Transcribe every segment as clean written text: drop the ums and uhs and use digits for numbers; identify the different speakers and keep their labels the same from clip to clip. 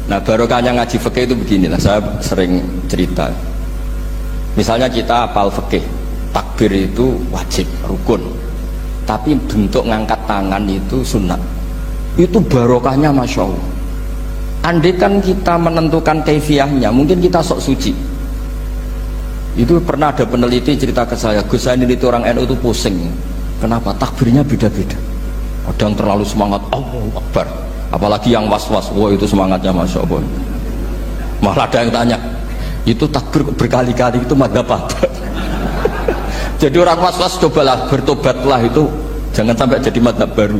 Speaker 1: Nah barokahnya ngaji fikih itu beginilah, saya sering cerita. Misalnya kita hafal fikih, takbir itu wajib, rukun, tapi bentuk ngangkat tangan itu sunnah. Itu barokahnya masya Allah. Andai kan kita menentukan kaifiahnya, mungkin kita sok suci. Itu pernah ada peneliti cerita ke saya, Gus saya ini orang NU itu pusing. Kenapa? Takbirnya beda-beda. Ada yang terlalu semangat, Allahu Akbar. Apalagi yang was-was, wah itu semangatnya masya Allah. Malah ada yang tanya, itu takbir berkali-kali itu madzhab apa? Jadi orang was-was cobalah bertobatlah, itu jangan sampai jadi madzhab baru.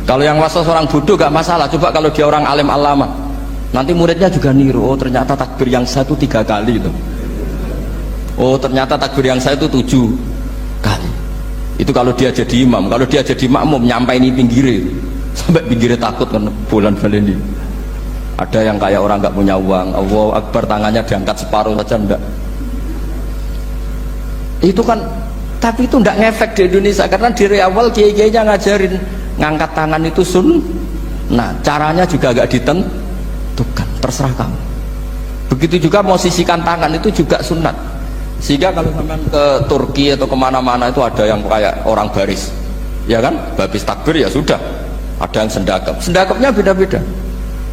Speaker 1: Kalau yang was-was orang bodoh gak masalah, coba kalau dia orang alim alama, nanti muridnya juga niru, oh ternyata takbir yang saya itu 3 kali itu. Oh ternyata takbir yang saya itu 7 kali. Itu kalau dia jadi imam. Kalau dia jadi makmum nyampai ini pinggirnya, sampai pinggirnya takut kan bulan baleni. Ada yang kayak orang nggak punya uang, Allahu Akbar tangannya diangkat separuh saja enggak. Itu kan, tapi itu enggak ngefek di Indonesia karena dari awal kiai-kiainya ngajarin ngangkat tangan itu nah caranya juga agak ditentukan, terserah kamu. Begitu juga mau sisihkan tangan itu juga sunat. Sehingga kalau sampai ke Turki atau kemana-mana itu ada yang kayak orang baris, ya kan, habis takbir ya sudah, ada yang sendakapnya beda-beda,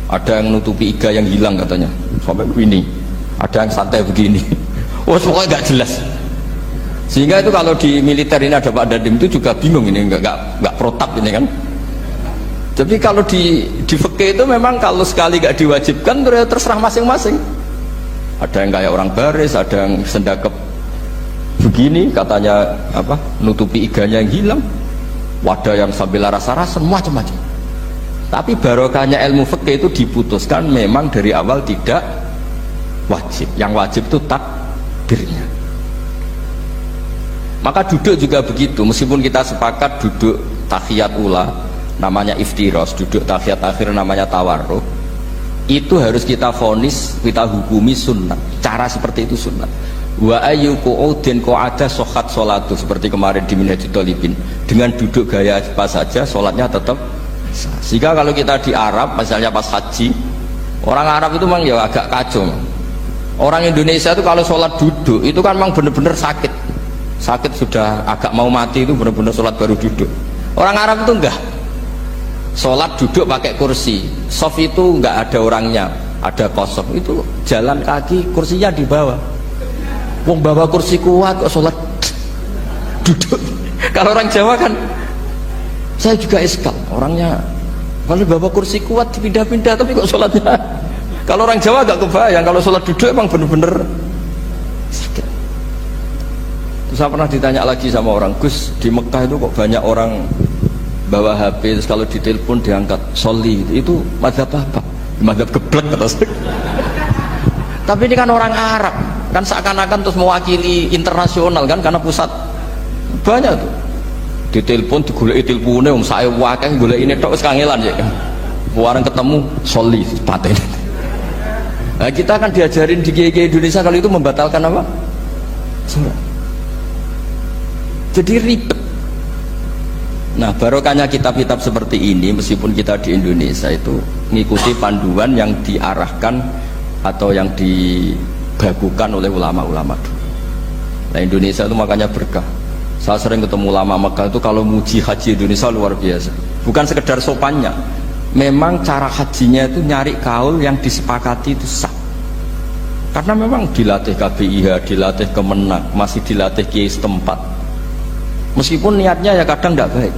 Speaker 1: ada yang nutupi iga yang hilang katanya sampai begini, ada yang santai begini. Oh pokoknya nggak jelas. Sehingga itu kalau di militer ini ada Pak Dandim itu juga bingung, ini nggak protap ini kan. Tapi kalau di fikih itu memang kalau sekali nggak diwajibkan terserah masing-masing. Ada yang kayak orang baris, ada yang sendakep begini katanya apa, nutupi iganya yang hilang, wadah yang sambil rasa-rasa, macam-macam. Tapi barokahnya ilmu fikih itu diputuskan memang dari awal tidak wajib. Yang wajib itu takbirnya. Maka duduk juga begitu, meskipun kita sepakat duduk tahiyat ula namanya iftiros, duduk tahiyat akhir namanya tawarruk, itu harus kita vonis, kita hukumi sunnah. Cara seperti itu sunnah. Wa ayyu qu'udin qa'ada sohat sholatu, seperti kemarin di Minhajul Thalibin, dengan duduk gaya apa saja sholatnya tetap sah. Sehingga kalau kita di Arab misalnya pas haji, orang Arab itu memang ya agak kacau. Orang Indonesia itu kalau sholat duduk itu kan memang benar-benar sakit sudah agak mau mati, itu benar-benar sholat baru duduk. Orang Arab itu enggak, sholat duduk pakai kursi, soft itu enggak ada orangnya, ada kosong, itu jalan kaki, kursinya di bawah. Wong bawa kursi kuat kok sholat duduk. Kalau orang Jawa kan, saya juga eskal, orangnya kalau bawa kursi kuat dipindah-pindah tapi kok sholatnya. Kalau orang Jawa agak kebayang, kalau sholat duduk emang bener-bener sakit. Terus saya pernah ditanya lagi sama orang, Gus di Mekah itu kok banyak orang bawa HP, terus kalau ditelepon diangkat soli, itu madzhab apa? Madzhab geblek kata saya. Tapi ini kan orang Arab, kan seakan-akan terus mewakili internasional kan, karena pusat banyak tuh. Ditelepon digoleki telepone wong sae wakeh goleki ini tok wis kangelan ya. Warang ketemu soli paten. Nah, kita kan diajarin di kiai Indonesia kalau itu membatalkan apa? Salat. Jadi ribet. Nah barokahnya kitab-kitab seperti ini, meskipun kita di Indonesia itu mengikuti panduan yang diarahkan atau yang dibagukan oleh ulama-ulama dulu. Nah Indonesia itu makanya berkah. Saya sering ketemu ulama Mekah itu kalau muji haji Indonesia luar biasa. Bukan sekedar sopannya, memang cara hajinya itu nyari kaul yang disepakati itu sah. Karena memang dilatih KBIH, dilatih Kemenak, masih dilatih kiai setempat. Meskipun niatnya ya kadang tidak baik.